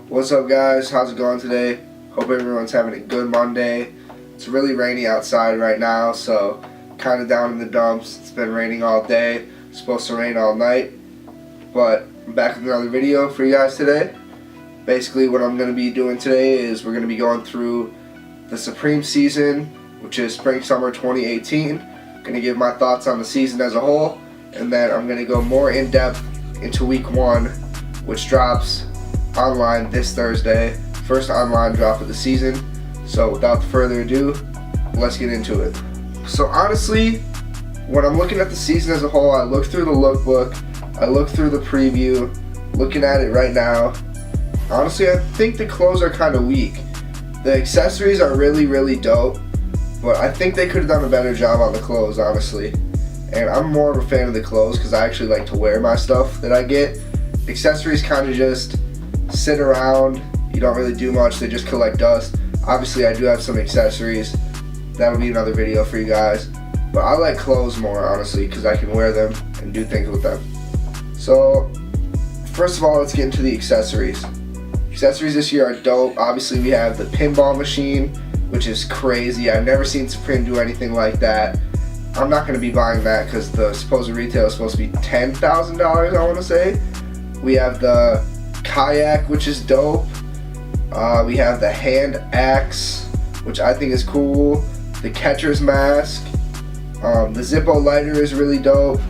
What's up, guys? How's it going today? Hope everyone's having a good Monday. It's really rainy outside right now, so kind of down in the dumps. It's been raining all day. It's supposed to rain all night, but I'm back with another video for you guys today. Basically, what I'm going to be doing today is we're going to be going through the Supreme season, which is Spring-Summer 2018. Going to give my thoughts on the season as a whole, and then I'm going to go more in depth into Week 1, which drops online this Thursday. First online drop of the season. So without further ado, let's get into it. So honestly, when I'm looking at the season as a whole, I look through the lookbook, I look through the preview, looking at it right now. Honestly, I think the clothes are kind of weak. The accessories are really dope, but I think they could have done a better job on the clothes, honestly. And I'm more of a fan of the clothes because I actually like to wear my stuff that I get. Accessories kind of just sit around, you don't really do much, they just collect dust. Obviously I do have some accessories, that'll be another video for you guys, but I like clothes more, honestly, because I can wear them and do things with them. So first of all, let's get into the accessories. Accessories this year are dope. Obviously we have the pinball machine, which is crazy. I've never seen Supreme do anything like that. I'm not going to be buying that because the supposed retail is supposed to be $10,000, I want to say. We have the kayak, which is dope. We have the hand axe, which I think is cool. The catcher's mask. The Zippo lighter is really dope.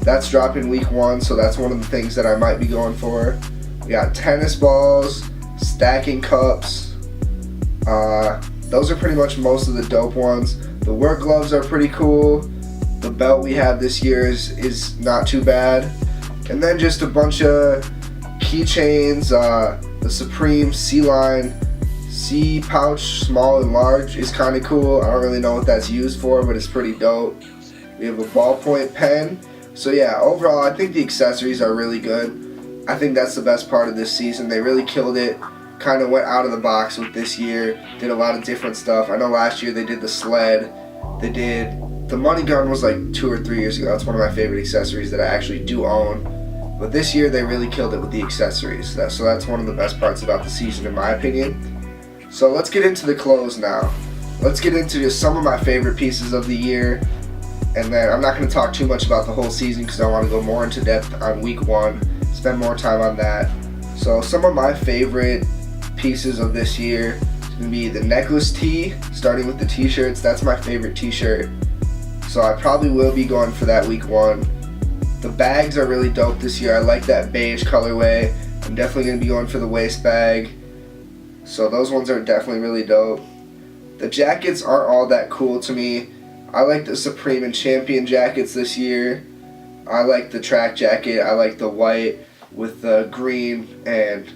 That's dropping Week 1, so that's one of the things that I might be going for. We got tennis balls, stacking cups. Those are pretty much most of the dope ones. The work gloves are pretty cool. The belt we have this year is not too bad. And then just a bunch of keychains. The Supreme C-Line C pouch, small and large, is kind of cool. I don't really know what that's used for, but it's pretty dope. We have a ballpoint pen. So yeah, overall I think the accessories are really good. I think that's the best part of this season. They really killed it. Kind of went out of the box with this year. Did a lot of different stuff. I know last year they did the sled. They did the money gun was like 2 or 3 years ago. That's one of my favorite accessories that I actually do own. But this year they really killed it with the accessories. So that's one of the best parts about the season in my opinion. So let's get into the clothes now. Let's get into just some of my favorite pieces of the year. And then I'm not going to talk too much about the whole season because I want to go more into depth on Week 1. Spend more time on that. So some of my favorite pieces of this year is going to be the necklace tee, starting with the t-shirts. That's my favorite t-shirt. So I probably will be going for that Week 1. The bags are really dope this year. I like that beige colorway. I'm definitely going to be going for the waist bag. So those ones are definitely really dope. The jackets aren't all that cool to me. I like the Supreme and Champion jackets this year. I like the track jacket. I like the white with the green and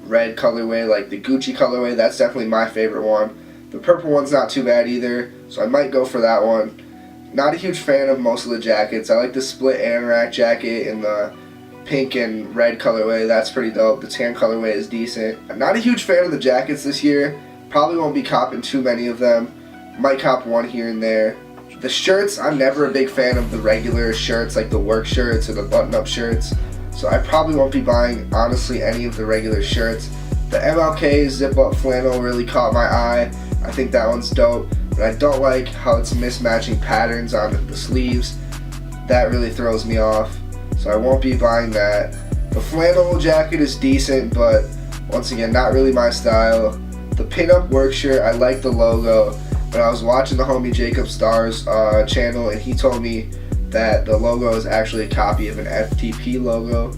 red colorway, like the Gucci colorway. That's definitely my favorite one. The purple one's not too bad either, so I might go for that one. Not a huge fan of most of the jackets. I like the split anorak jacket in the pink and red colorway. That's pretty dope. The tan colorway is decent. I'm not a huge fan of the jackets this year. Probably won't be copping too many of them. Might cop one here and there. The shirts, I'm never a big fan of the regular shirts, like the work shirts or the button-up shirts. So I probably won't be buying, honestly, any of the regular shirts. The MLK zip-up flannel really caught my eye. I think that one's dope. But I don't like how it's mismatching patterns on the sleeves. That really throws me off. So I won't be buying that. The flannel jacket is decent, but once again, not really my style. The pin-up work shirt, I like the logo. But I was watching the homie Jacob Starr's channel, and he told me that the logo is actually a copy of an FTP logo.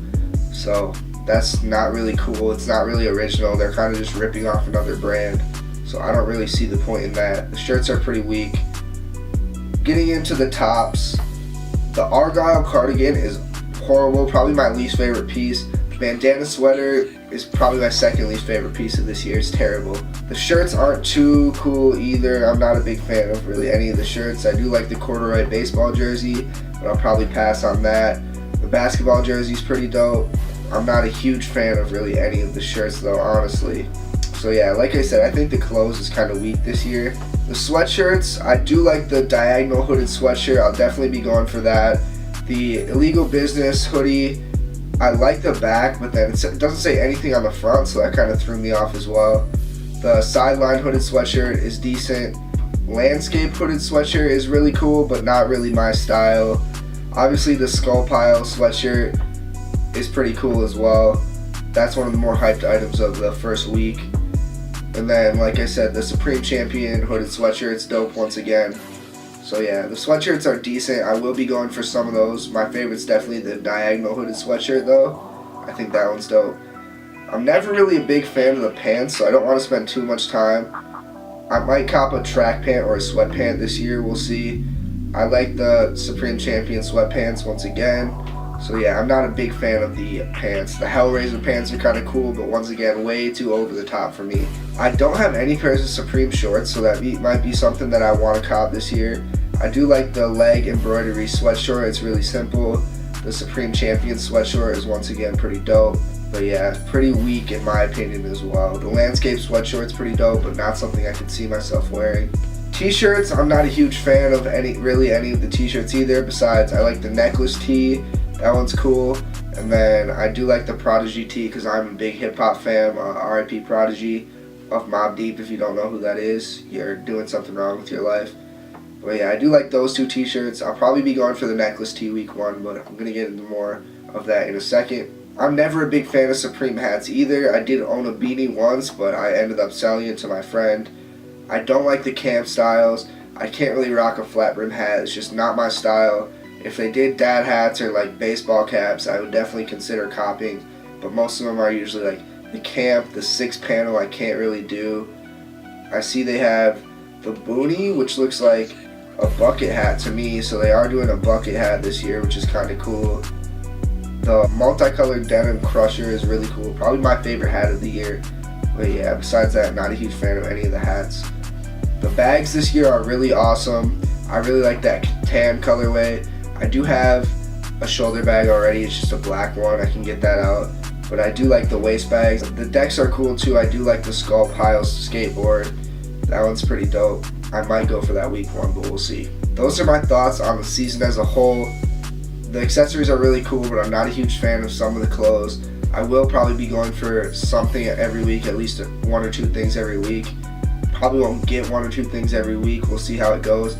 So that's not really cool. It's not really original. They're kind of just ripping off another brand. So I don't really see the point in that. The shirts are pretty weak. Getting into the tops, the Argyle cardigan is horrible. Probably my least favorite piece. The bandana sweater is probably my second least favorite piece of this year. It's terrible. The shirts aren't too cool either. I'm not a big fan of really any of the shirts. I do like the corduroy baseball jersey, but I'll probably pass on that. The basketball jersey is pretty dope. I'm not a huge fan of really any of the shirts though, honestly. So yeah, like I said, I think the clothes is kind of weak this year. The sweatshirts, I do like the diagonal hooded sweatshirt. I'll definitely be going for that. The illegal business hoodie I like the back, but then it doesn't say anything on the front, so that kind of threw me off as well. The sideline hooded sweatshirt is decent. Landscape hooded sweatshirt is really cool, but not really my style. Obviously the skull pile sweatshirt is pretty cool as well. That's one of the more hyped items of the first week. And then, like I said, the Supreme Champion hooded sweatshirt's dope once again. So yeah, the sweatshirts are decent. I will be going for some of those. My favorite's definitely the diagonal hooded sweatshirt though. I think that one's dope. I'm never really a big fan of the pants, so I don't want to spend too much time. I might cop a track pant or a sweat pant this year, we'll see. I like the Supreme Champion sweatpants once again. So yeah, I'm not a big fan of the pants. The Hellraiser pants are kind of cool, but once again, way too over the top for me. I don't have any pairs of Supreme shorts, so that might be something that I want to cop this year. I do like the leg embroidery sweatshirt. It's really simple. The Supreme Champion sweatshirt is once again pretty dope. But yeah, pretty weak in my opinion as well. The landscape sweatshirt's pretty dope, but not something I could see myself wearing. T-shirts, I'm not a huge fan of any of the t-shirts either. Besides, I like the necklace tee. That one's cool. And then I do like the Prodigy tee because I'm a big hip-hop fan. R.I.P. Prodigy of Mobb Deep. If you don't know who that is, you're doing something wrong with your life. But yeah, I do like those two t-shirts. I'll probably be going for the necklace tee week 1, but I'm going to get into more of that in a second. I'm never a big fan of Supreme hats either. I did own a beanie once, but I ended up selling it to my friend. I don't like the camp styles. I can't really rock a flat brim hat. It's just not my style. If they did dad hats or like baseball caps, I would definitely consider copying. But most of them are usually like the camp, the 6-panel I can't really do. I see they have the boonie, which looks like a bucket hat to me. So they are doing a bucket hat this year, which is kind of cool. The multicolored denim crusher is really cool. Probably my favorite hat of the year. But yeah, besides that, not a huge fan of any of the hats. The bags this year are really awesome. I really like that tan colorway. I do have a shoulder bag already. It's just a black one. I can get that out. But I do like the waist bags. The decks are cool too. I do like the skull pile skateboard. That one's pretty dope. I might go for that week 1, but we'll see. Those are my thoughts on the season as a whole. The accessories are really cool, but I'm not a huge fan of some of the clothes. I will probably be going for something every week, at least 1 or 2 things every week. Probably won't get 1 or 2 things every week. We'll see how it goes.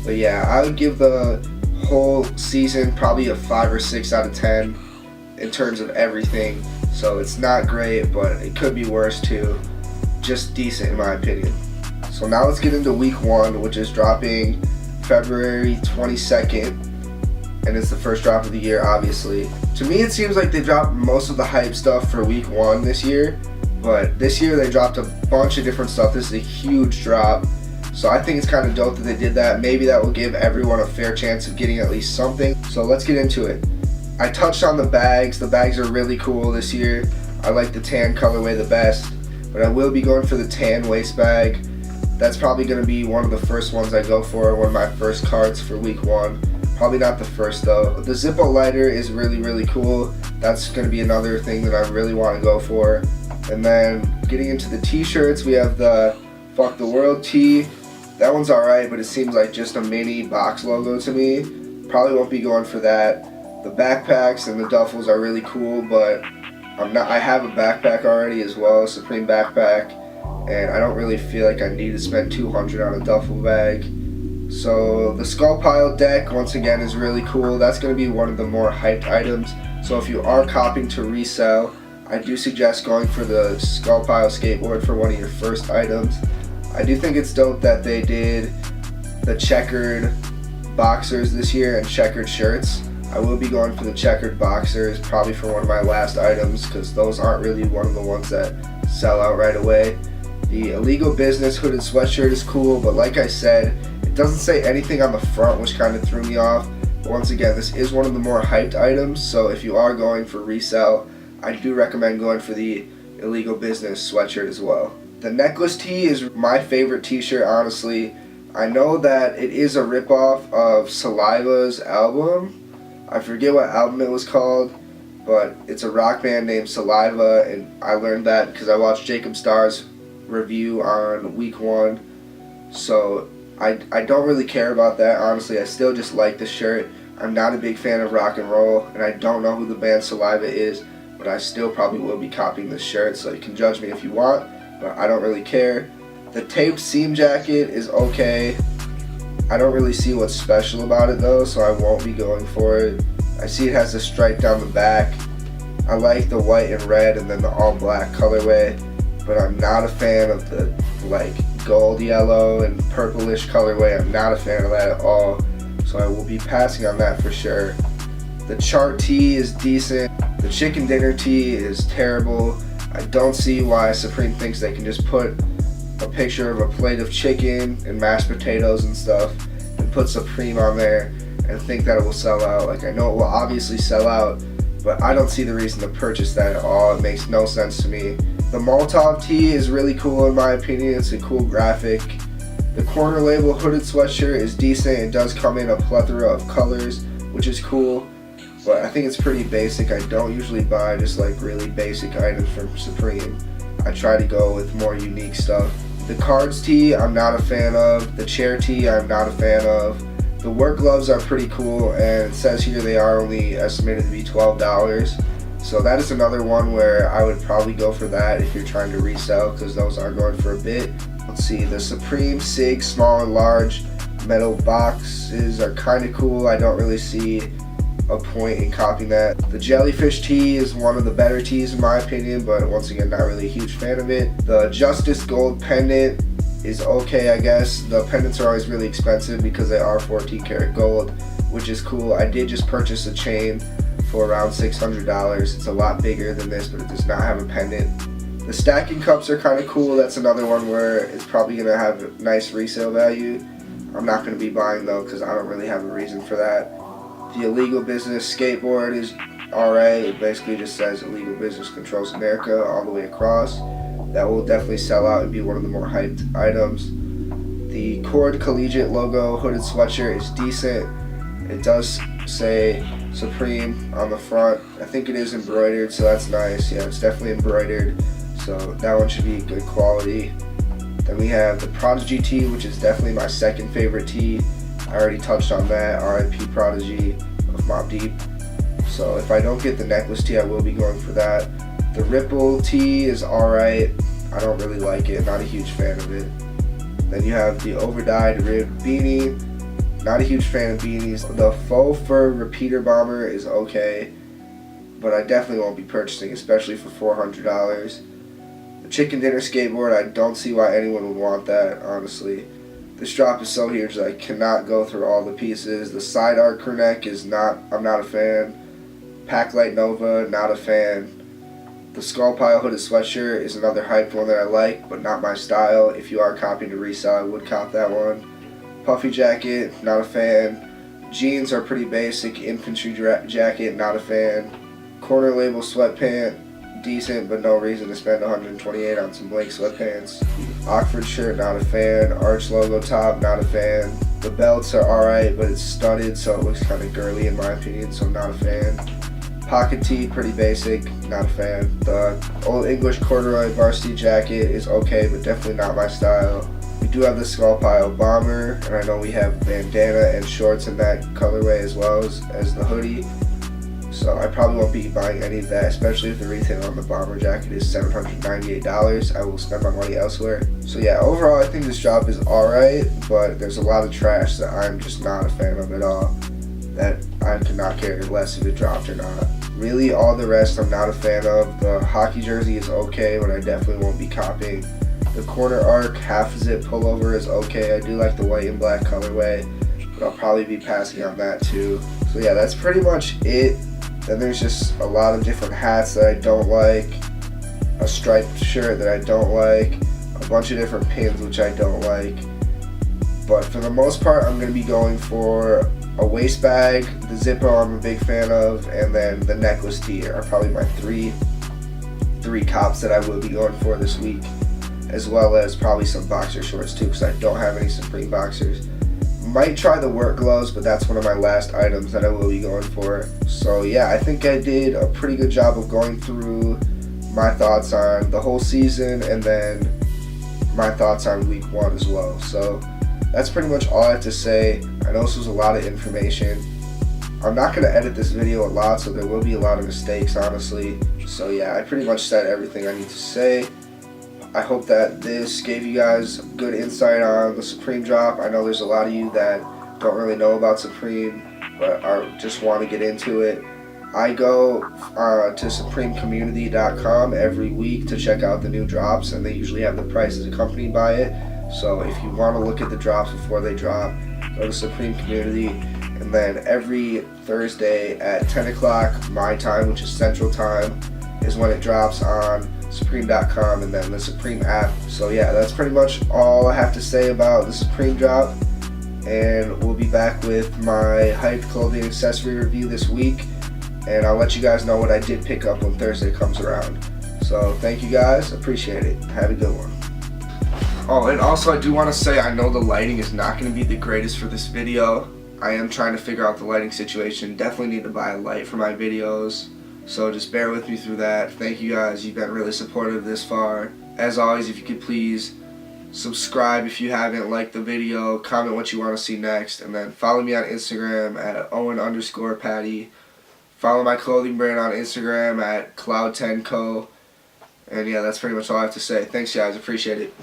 But yeah, I would give the whole season probably a 5 or 6 out of 10 in terms of everything. So it's not great, but it could be worse too. Just decent in my opinion. So now let's get into week 1, which is dropping February 22nd. And it's the first drop of the year, obviously. To me, it seems like they dropped most of the hype stuff for week 1 this year. But this year, they dropped a bunch of different stuff. This is a huge drop. So I think it's kind of dope that they did that. Maybe that will give everyone a fair chance of getting at least something. So let's get into it. I touched on the bags. The bags are really cool this year. I like the tan colorway the best. But I will be going for the tan waist bag. That's probably going to be one of the first ones I go for. One of my first cards for week 1. Probably not the first though. The Zippo lighter is really, really cool. That's going to be another thing that I really want to go for. And then getting into the t-shirts, we have the Fuck the World tee. That one's alright, but it seems like just a mini box logo to me. Probably won't be going for that. The backpacks and the duffels are really cool, but I have a backpack already as well, Supreme backpack. And I don't really feel like I need to spend $200 on a duffel bag. So the skull pile deck once again is really cool. That's going to be one of the more hyped items. So if you are copying to resell, I do suggest going for the skull pile skateboard for one of your first items. I do think it's dope that they did the checkered boxers this year and checkered shirts. I will be going for the checkered boxers probably for one of my last items because those aren't really one of the ones that sell out right away. The Illegal Business hooded sweatshirt is cool, but like I said, it doesn't say anything on the front, which kind of threw me off. But once again, this is one of the more hyped items, so if you are going for resale, I do recommend going for the Illegal Business sweatshirt as well. The necklace tee is my favorite t-shirt, honestly. I know that it is a ripoff of Saliva's album. I forget what album it was called, but it's a rock band named Saliva, and I learned that because I watched Jacob Starr's review on week 1. So I don't really care about that, honestly. I still just like the shirt, I'm not a big fan of rock and roll, and I don't know who the band Saliva is, but I still probably will be copying this shirt, so you can judge me if you want, but I don't really care. The taped seam jacket is okay. I don't really see what's special about it though, so I won't be going for it. I see it has a stripe down the back. I like the white and red and then the all black colorway, but I'm not a fan of the like gold yellow and purplish colorway. I'm not a fan of that at all, so I will be passing on that for sure. The chart tee is decent. The chicken dinner tee is terrible. I don't see why Supreme thinks they can just put a picture of a plate of chicken and mashed potatoes and stuff and put Supreme on there and think that it will sell out. Like, I know it will obviously sell out, but I don't see the reason to purchase that at all. It makes no sense to me. The Molotov tee is really cool in my opinion. It's a cool graphic. The corner label hooded sweatshirt is decent. It does come in a plethora of colors, which is cool, but I think it's pretty basic. I don't usually buy just like really basic items from Supreme. I try to go with more unique stuff. The cards tee I'm not a fan of. The chair tee I'm not a fan of. The work gloves are pretty cool, and it says here they are only estimated to be $12. So that is another one where I would probably go for that if you're trying to resell, because those are going for a bit. Let's see, the Supreme SIG small and large metal boxes are kind of cool. I don't really see a point in copying that. The jellyfish tee is one of the better tees in my opinion, but once again, not really a huge fan of it. The Justice gold pendant is okay, I guess. The pendants are always really expensive because they are 14 karat gold, which is cool. I did just purchase a chain for around $600. It's a lot bigger than this, but it does not have a pendant. The stacking cups are kind of cool. That's another one where it's probably going to have a nice resale value. I'm not going to be buying though because I don't really have a reason for that. The illegal business skateboard is alright. It basically just says illegal business controls America all the way across. That will definitely sell out and be one of the more hyped items. The Cord Collegiate logo hooded sweatshirt is decent. It does say Supreme on the front. I think it is embroidered, so that's nice. Yeah, it's definitely embroidered, so that one should be good quality. Then we have the Prodigy tee, which is definitely my second favorite tee. I already touched on that. R.I.P. Prodigy of Mobb Deep. So if I don't get the necklace tee, I will be going for that. The Ripple tee is alright. I don't really like it. Not a huge fan of it. Then you have the overdyed ribbed beanie. Not a huge fan of beanies. The faux fur repeater bomber is okay, but I definitely won't be purchasing, especially for $400. The chicken dinner skateboard, I don't see why anyone would want that, honestly. This drop is so huge that I cannot go through all the pieces. The side arc crew neck is not, I'm not a fan. Packlight Nova, not a fan. The Skull Pile hooded sweatshirt is another hyped one that I like, but not my style. If you are copying to resell, I would cop that one. Puffy jacket, not a fan. Jeans are pretty basic. Infantry jacket, not a fan. Corner label sweatpant, decent, but no reason to spend $128 on some blank sweatpants. Oxford shirt, not a fan. Arch logo top, not a fan. The belts are alright, but it's studded, so it looks kind of girly in my opinion, so not a fan. Pocket tee, pretty basic, not a fan. The Old English corduroy varsity jacket is okay, but definitely not my style. We do have the Skull Pile bomber, and I know we have bandana and shorts in that colorway as well as the hoodie. So I probably won't be buying any of that, especially if the retail on the bomber jacket is $798. I will spend my money elsewhere. So yeah, overall I think this drop is alright, but there's a lot of trash that I'm just not a fan of at all. That I could not care less if it dropped or not. Really, all the rest I'm not a fan of. The hockey jersey is okay, but I definitely won't be copying. The corner arc half zip pullover is okay. I do like the white and black colorway, but I'll probably be passing on that too. So yeah, that's pretty much it. Then there's just a lot of different hats that I don't like, a striped shirt that I don't like, a bunch of different pins which I don't like. But for the most part, I'm going to be going for a waist bag, the Zippo I'm a big fan of, and then the necklace tee are probably my three cops that I will be going for this week, as well as probably some boxer shorts too, because I don't have any Supreme boxers. Might try the work gloves, but that's one of my last items that I will be going for. So yeah, I think I did a pretty good job of going through my thoughts on the whole season and then my thoughts on week 1 as well. So that's pretty much all I have to say. I know this was a lot of information, I'm not going to edit this video a lot, so there will be a lot of mistakes, honestly. So yeah, I pretty much said everything I need to say. I hope that this gave you guys good insight on the Supreme drop. I know there's a lot of you that don't really know about Supreme, but just want to get into it. I go to supremecommunity.com every week to check out the new drops, and they usually have the prices accompanied by it. So if you want to look at the drops before they drop, go to Supreme Community. And then every Thursday at 10 o'clock my time, which is Central Time, is when it drops on Supreme.com and then the Supreme app. So yeah, that's pretty much all I have to say about the Supreme drop. And we'll be back with my hype clothing accessory review this week. And I'll let you guys know what I did pick up when Thursday comes around. So thank you guys, appreciate it. Have a good one. Oh, and also I do want to say, I know the lighting is not going to be the greatest for this video. I am trying to figure out the lighting situation. Definitely need to buy a light for my videos. So just bear with me through that. Thank you guys, you've been really supportive this far. As always, if you could please subscribe if you haven't, like the video, comment what you want to see next, and then follow me on Instagram at Owen_Patty. Follow my clothing brand on Instagram at Cloud10Co. And yeah, that's pretty much all I have to say. Thanks guys, appreciate it.